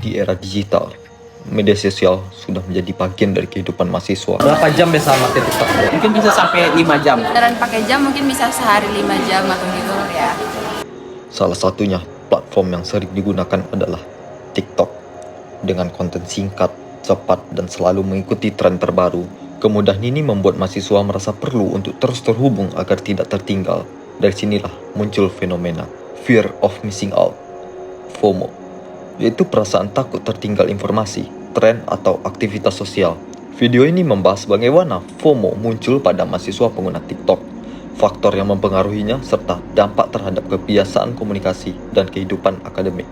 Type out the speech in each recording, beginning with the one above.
Di era digital, media sosial sudah menjadi bagian dari kehidupan mahasiswa. Berapa jam biasa pakai TikTok? Mungkin bisa sampai 5 jam. Beneran pakai jam mungkin bisa sehari 5 jam atau gitu ya. Salah satunya platform yang sering digunakan adalah TikTok. Dengan konten singkat, cepat, dan selalu mengikuti tren terbaru, kemudahan ini membuat mahasiswa merasa perlu untuk terus terhubung agar tidak tertinggal. Dari sinilah muncul fenomena Fear of Missing Out, FOMO, yaitu perasaan takut tertinggal informasi, tren, atau aktivitas sosial. Video ini membahas bagaimana FOMO muncul pada mahasiswa pengguna TikTok, faktor yang mempengaruhinya, serta dampak terhadap kebiasaan komunikasi dan kehidupan akademik.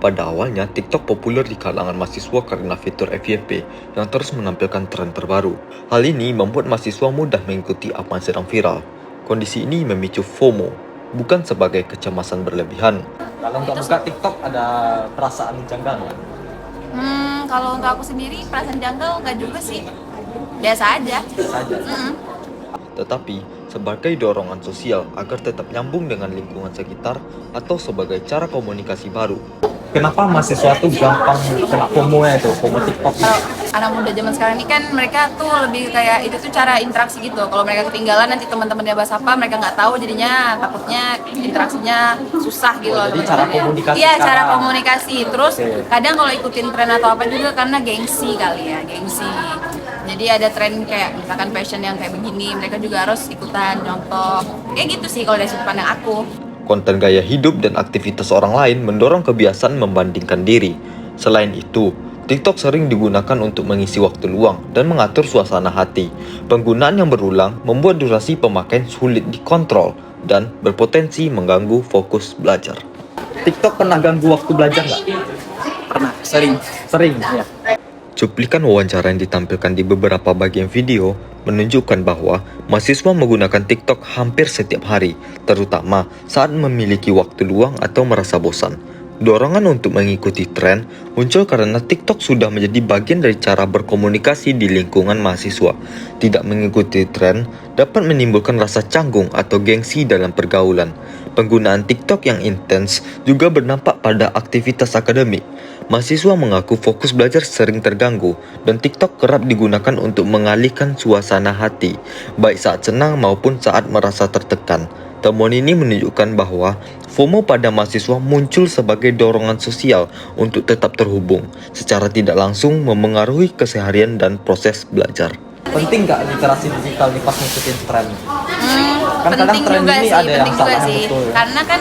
Pada awalnya, TikTok populer di kalangan mahasiswa karena fitur FYP yang terus menampilkan tren terbaru. Hal ini membuat mahasiswa mudah mengikuti apa yang sedang viral. Kondisi ini memicu FOMO, bukan sebagai kecemasan berlebihan. Kalau untuk buka TikTok ada perasaan janggal nggak? Kalau untuk aku sendiri perasaan janggal nggak juga sih, biasa aja. Saja. Tetapi, sebagai dorongan sosial agar tetap nyambung dengan lingkungan sekitar atau sebagai cara komunikasi baru. Kenapa mahasiswa tuh gampang kena FOMO-nya itu, FOMO TikTok? Kalau anak muda zaman sekarang ini kan mereka tuh lebih kayak itu tuh cara interaksi gitu. Kalau mereka ketinggalan nanti teman-temannya bahas apa mereka nggak tahu, jadinya takutnya interaksinya susah gitu loh. Jadi cara komunikasi. Iya, cara sekarang. komunikasi. Terus Oke. kadang kalau ikutin tren atau apa juga karena gengsi kali ya, gengsi. Jadi ada tren kayak misalkan fashion yang kayak begini, mereka juga harus ikutan contoh. Kayak gitu sih kalau dari sudut pandang aku. Konten gaya hidup dan aktivitas orang lain mendorong kebiasaan membandingkan diri. Selain itu, TikTok sering digunakan untuk mengisi waktu luang dan mengatur suasana hati. Penggunaan yang berulang membuat durasi pemakaian sulit dikontrol dan berpotensi mengganggu fokus belajar. TikTok pernah ganggu waktu belajar nggak? Pernah, sering. Sering ya. Cuplikan wawancara yang ditampilkan di beberapa bagian video menunjukkan bahwa mahasiswa menggunakan TikTok hampir setiap hari, terutama saat memiliki waktu luang atau merasa bosan. Dorongan untuk mengikuti tren muncul karena TikTok sudah menjadi bagian dari cara berkomunikasi di lingkungan mahasiswa. Tidak mengikuti tren dapat menimbulkan rasa canggung atau gengsi dalam pergaulan. Penggunaan TikTok yang intens juga berdampak pada aktivitas akademik. Mahasiswa mengaku fokus belajar sering terganggu dan TikTok kerap digunakan untuk mengalihkan suasana hati, baik saat senang maupun saat merasa tertekan. Temuan ini menunjukkan bahwa FOMO pada mahasiswa muncul sebagai dorongan sosial untuk tetap terhubung, secara tidak langsung memengaruhi keseharian dan proses belajar. Penting nggak literasi digital nih pas ngikutin tren? Kan kadang Penting tren juga ini sih, ada yang penting juga salah, yang sih. betul. Karena kan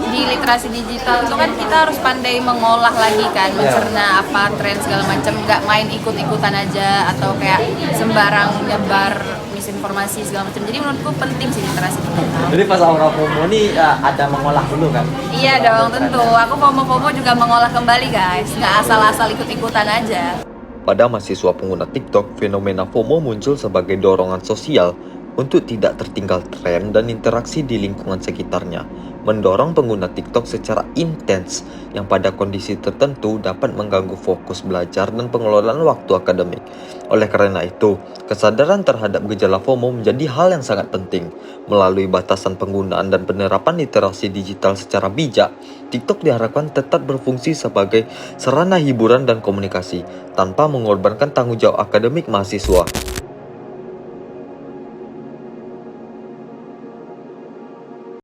di literasi digital itu kan kita harus pandai mengolah lagi kan, mencerna apa tren segala macam, nggak main ikut-ikutan aja atau kayak sembarang nyebar misinformasi segala macam. Jadi menurutku penting sih literasi digital. Jadi pas awal FOMO nih ya, ada mengolah dulu kan? Iya dong, tentu. Aku FOMO-FOMO juga mengolah kembali guys, nggak asal-asal ikut-ikutan aja. Pada mahasiswa pengguna TikTok, fenomena FOMO muncul sebagai dorongan sosial untuk tidak tertinggal tren dan interaksi di lingkungan sekitarnya, mendorong pengguna TikTok secara intens yang pada kondisi tertentu dapat mengganggu fokus belajar dan pengelolaan waktu akademik. Oleh karena itu, kesadaran terhadap gejala FOMO menjadi hal yang sangat penting. Melalui batasan penggunaan dan penerapan literasi digital secara bijak, TikTok diharapkan tetap berfungsi sebagai sarana hiburan dan komunikasi tanpa mengorbankan tanggung jawab akademik mahasiswa.